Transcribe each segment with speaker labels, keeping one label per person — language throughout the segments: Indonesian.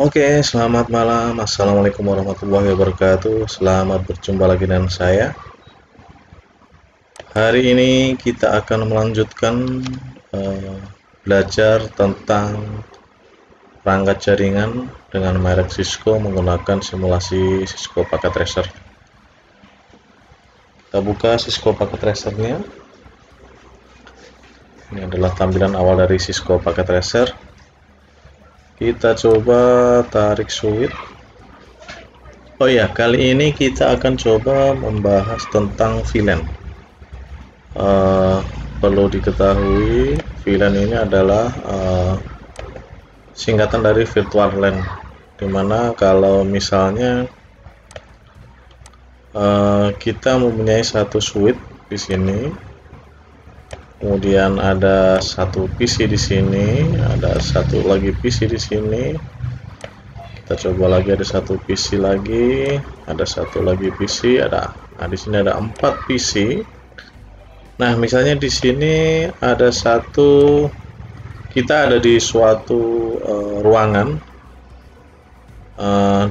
Speaker 1: Oke, selamat malam. Assalamualaikum warahmatullahi wabarakatuh. Selamat berjumpa lagi dengan saya. Hari ini kita akan melanjutkan eh, belajar tentang perangkat jaringan dengan merek Cisco menggunakan simulasi Cisco Packet Tracer. Kita buka Cisco Packet Tracer-nya. Ini adalah tampilan awal dari Cisco Packet Tracer. Kita coba tarik switch. Oh ya, kali ini kita akan coba membahas tentang VLAN. Perlu diketahui, VLAN ini adalah singkatan dari virtual LAN, dimana kalau misalnya kita mempunyai satu switch di sini, kemudian ada satu PC di sini, ada satu lagi PC di sini. Kita coba lagi, ada satu PC lagi, ada satu lagi PC, nah di sini ada 4 PC. Nah, misalnya di sini ada satu, kita ada di suatu ruangan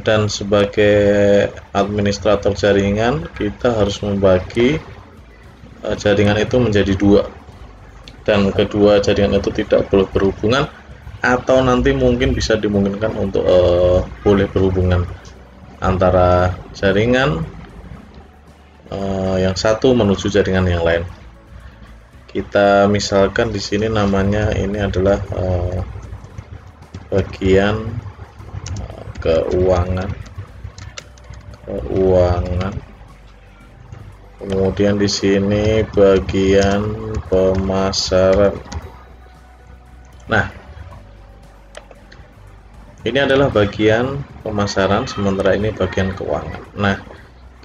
Speaker 1: dan sebagai administrator jaringan kita harus membagi jaringan itu menjadi 2. Dan kedua jaringan itu tidak boleh berhubungan, atau nanti mungkin bisa dimungkinkan untuk boleh berhubungan antara jaringan yang satu menuju jaringan yang lain. Kita misalkan di sini namanya ini adalah bagian keuangan. Kemudian di sini bagian pemasaran. Nah, ini adalah bagian pemasaran, sementara ini bagian keuangan. Nah,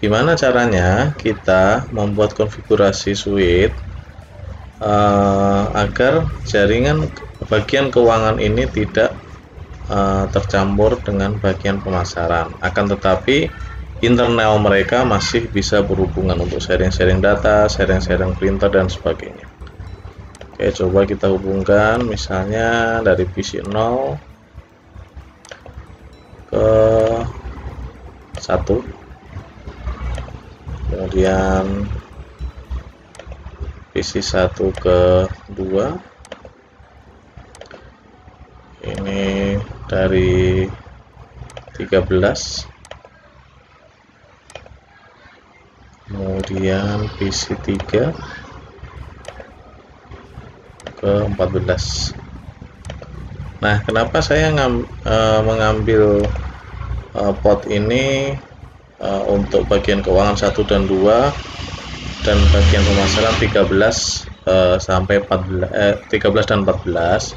Speaker 1: gimana caranya kita membuat konfigurasi switch agar jaringan bagian keuangan ini tidak tercampur dengan bagian pemasaran, akan tetapi internal mereka masih bisa berhubungan untuk sharing-sharing data, sharing-sharing printer dan sebagainya. Oke, coba kita hubungkan misalnya dari PC 0 ke 1, kemudian PC 1 ke 2, ini dari 13, kemudian PC 3 ke 14. Nah, kenapa saya mengambil port ini untuk bagian keuangan 1 dan 2 dan bagian pemasaran 13 sampai 14, 13 dan 14,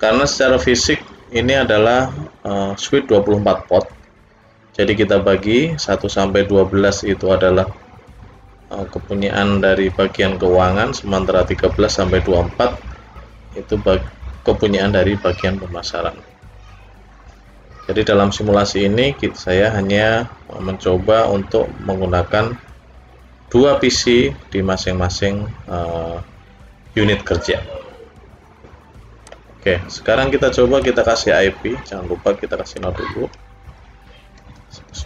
Speaker 1: karena secara fisik ini adalah switch 24 port. Jadi kita bagi 1 sampai 12 itu adalah kepunyaan dari bagian keuangan, sementara 13 sampai 24 itu kepunyaan dari bagian pemasaran. Jadi dalam simulasi ini saya hanya mencoba untuk menggunakan 2 PC di masing-masing unit kerja. Oke, sekarang kita coba kita kasih IP, jangan lupa kita kasih node dulu.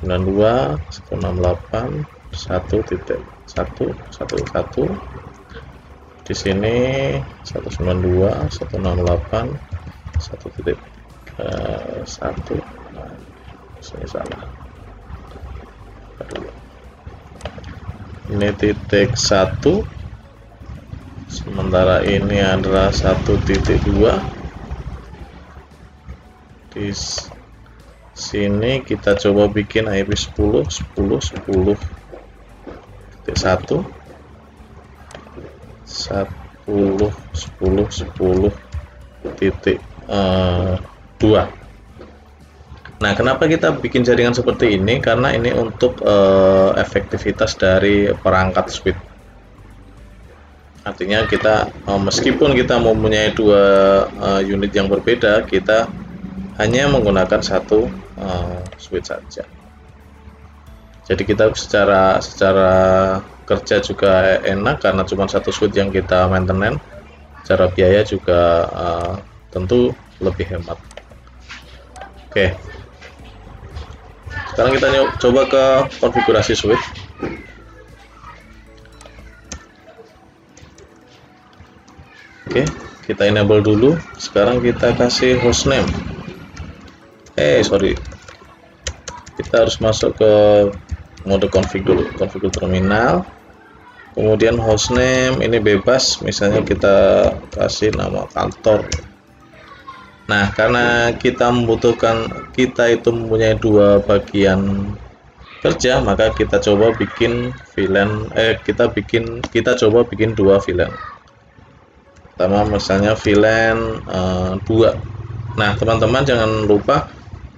Speaker 1: 192.168.1.1.1. Di sini 192.168.1.1. Nah, ini salah. Ini titik 1, sementara ini adalah 1.2. Di sini kita coba bikin IP 10 10 10 titik 1 10 10 10 titik 2. Nah, kenapa kita bikin jaringan seperti ini? Karena ini untuk efektivitas dari perangkat switch. Artinya kita meskipun kita mempunyai 2 unit yang berbeda, kita hanya menggunakan satu switch saja. Jadi kita secara kerja juga enak karena cuma satu switch yang kita maintenance. Secara biaya juga tentu lebih hemat. Oke, sekarang kita coba ke konfigurasi switch. Oke, kita enable dulu. Sekarang kita kasih hostname. Sorry, kita harus masuk ke mode config dulu, configure terminal. Kemudian hostname ini bebas, misalnya kita kasih nama kantor. Nah, karena kita itu mempunyai dua bagian kerja, maka kita coba bikin VLAN, kita coba bikin dua VLAN. Pertama misalnya VLAN 2. Nah, teman-teman jangan lupa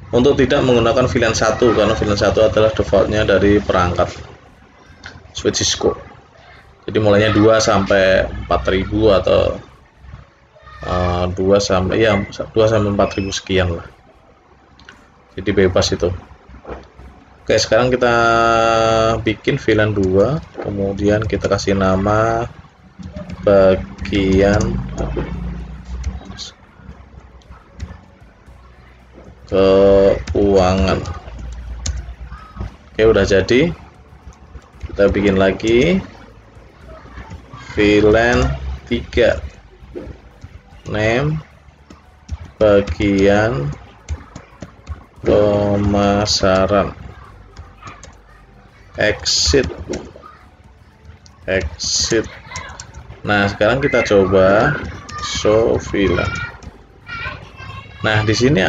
Speaker 1: untuk tidak menggunakan VLAN 1, karena VLAN 1 adalah defaultnya dari perangkat switch Cisco. Jadi mulainya 2 sampai 4000 atau 2 sampai 4000 sekian lah. Jadi bebas itu. Oke, sekarang kita bikin VLAN 2, kemudian kita kasih nama bagian keuangan. Oke, udah jadi. Kita bikin lagi VLAN 3, name bagian pemasaran, exit. Nah, sekarang kita coba show VLAN. Nah, di sini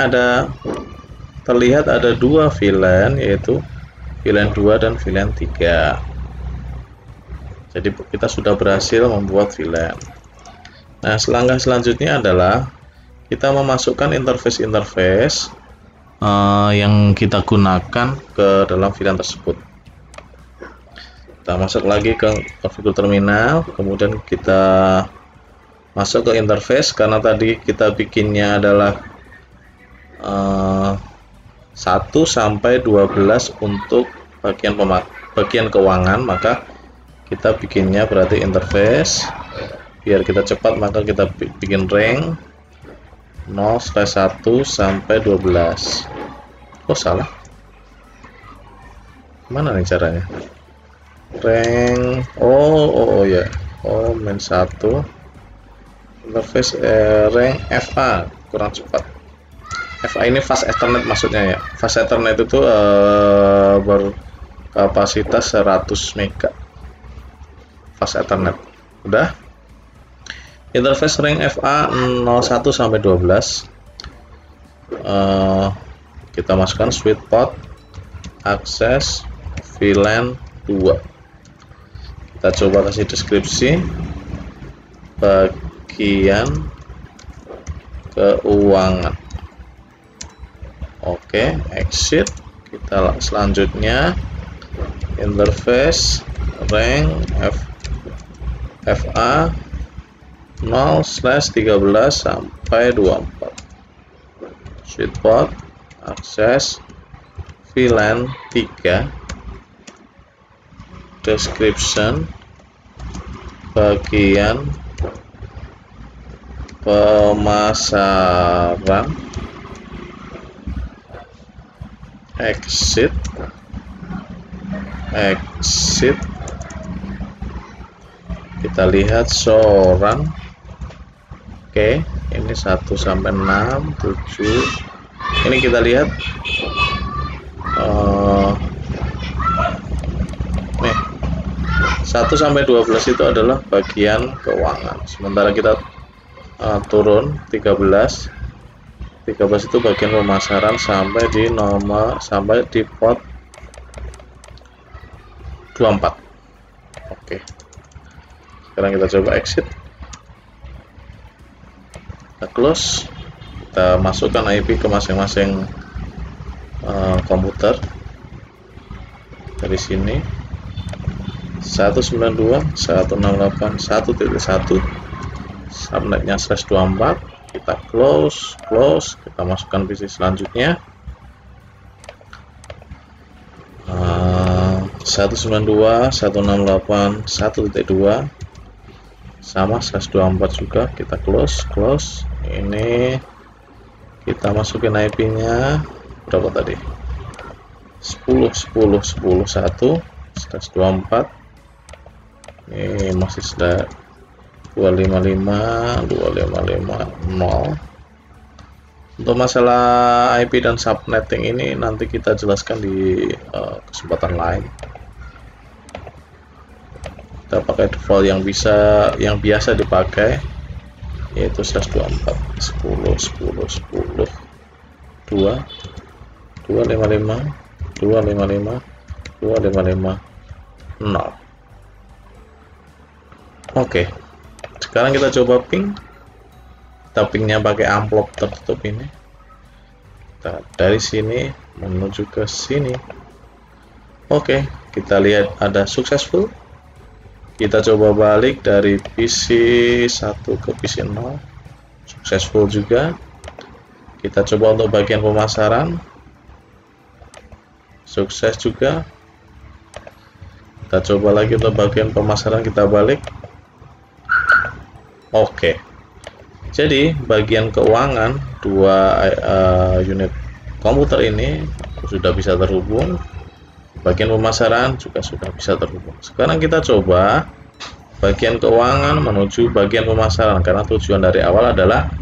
Speaker 1: terlihat ada dua VLAN, yaitu VLAN 2 dan VLAN 3. Jadi kita sudah berhasil membuat VLAN. Nah, langkah selanjutnya adalah kita memasukkan interface yang kita gunakan ke dalam VLAN tersebut. Kita masuk lagi ke configure terminal, kemudian kita masuk ke interface, karena tadi kita bikinnya adalah 1 sampai 12 untuk bagian keuangan, maka kita bikinnya berarti interface. Biar kita cepat, maka kita bikin rank 0/1 sampai 12. Oh, salah. Mana nih caranya? Rank ya. Main 1 interface rank FA, kurang cepat. FA ini fast ethernet maksudnya ya. Fast ethernet itu berkapasitas 100 mega. Fast ethernet. Udah. Interface rank FA 01 sampai 12. Kita masukkan sweet spot, akses, VLAN 2. Kita coba kasih deskripsi bagian keuangan. Oke, exit. Kita selanjutnya interface rank FA 0/13 sampai 24. Sweet spot, akses, VLAN 3, description bagian pemasaran, exit. Kita lihat show run. Oke, ini 1 sampai 6, 7. Ini kita lihat nih 1 sampai 12 itu adalah bagian keuangan. Sementara kita turun 13 itu bagian pemasaran sampai di port 24. Oke. Sekarang kita coba exit. Kita close. Kita masukkan IP ke masing-masing komputer. Dari sini 192.168.1.1, subnetnya /24. Kita close. Kita masukkan PC selanjutnya 192.168.1.2 sama /24 juga. Kita close. Ini Kita masukin IP-nya berapa tadi? 10 10 10 1 124. Ini masih sudah 255 2550. Untuk masalah IP dan subnetting ini nanti kita jelaskan di kesempatan lain. Kita pakai default yang biasa dipakai, yaitu 124 10 10 10 2 255 255 255 0. Oke, sekarang kita coba ping. Kita pingnya pakai amplop tertutup ini. Kita dari sini menuju ke sini. Oke, kita lihat ada successful. Kita coba balik dari PC 1 ke PC 0, successful juga. Kita coba untuk bagian pemasaran, sukses juga. Kita coba lagi untuk bagian pemasaran, kita balik. Oke, jadi bagian keuangan dua unit komputer ini sudah bisa terhubung. Bagian pemasaran juga sudah bisa terhubung. Sekarang kita coba bagian keuangan menuju bagian pemasaran, karena tujuan dari awal adalah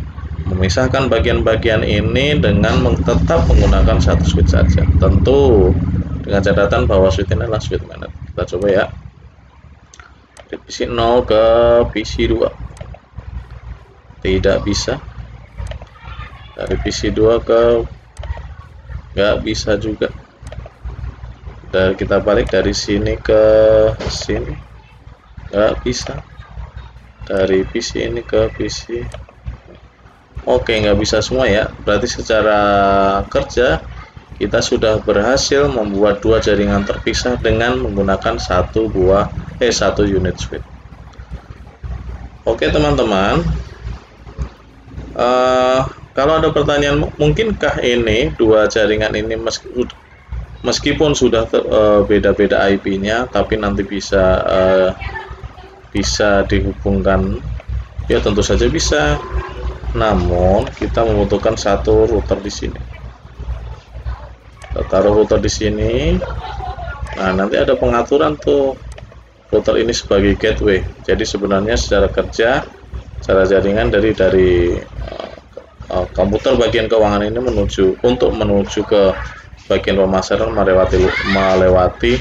Speaker 1: memisahkan bagian-bagian ini dengan tetap menggunakan satu switch saja. Tentu dengan catatan bahwa switch ini adalah switch magnet. Kita coba ya. Dari PC 0 ke PC 2. Tidak bisa. Dari PC 2 ke nggak bisa juga. Dan kita balik dari sini ke sini, nggak bisa. Dari PC ini ke PC, oke, nggak bisa semua ya. Berarti secara kerja kita sudah berhasil membuat dua jaringan terpisah dengan menggunakan satu unit switch. Oke teman-teman, kalau ada pertanyaan, mungkinkah ini dua jaringan ini meskipun sudah beda-beda IP-nya, tapi nanti bisa dihubungkan? Ya tentu saja bisa. Namun kita membutuhkan satu router di sini. Kita taruh router di sini. Nah, nanti ada pengaturan tuh router ini sebagai gateway. Jadi sebenarnya secara kerja, secara jaringan dari komputer bagian keuangan ini menuju ke bagian pemasaran melewati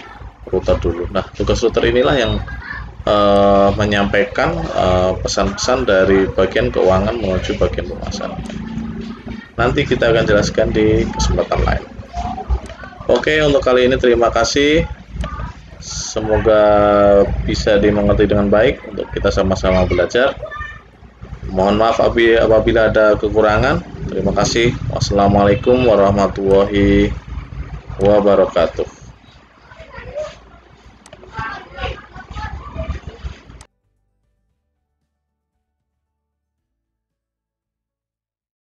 Speaker 1: router dulu. Nah, tugas router inilah yang menyampaikan pesan-pesan dari bagian keuangan menuju bagian pemasaran. Nanti kita akan jelaskan di kesempatan lain. Oke, untuk kali ini terima kasih. Semoga bisa dimengerti dengan baik untuk kita sama-sama belajar. Mohon maaf apabila ada kekurangan. Terima kasih. Wassalamualaikum warahmatullahi wabarakatuh.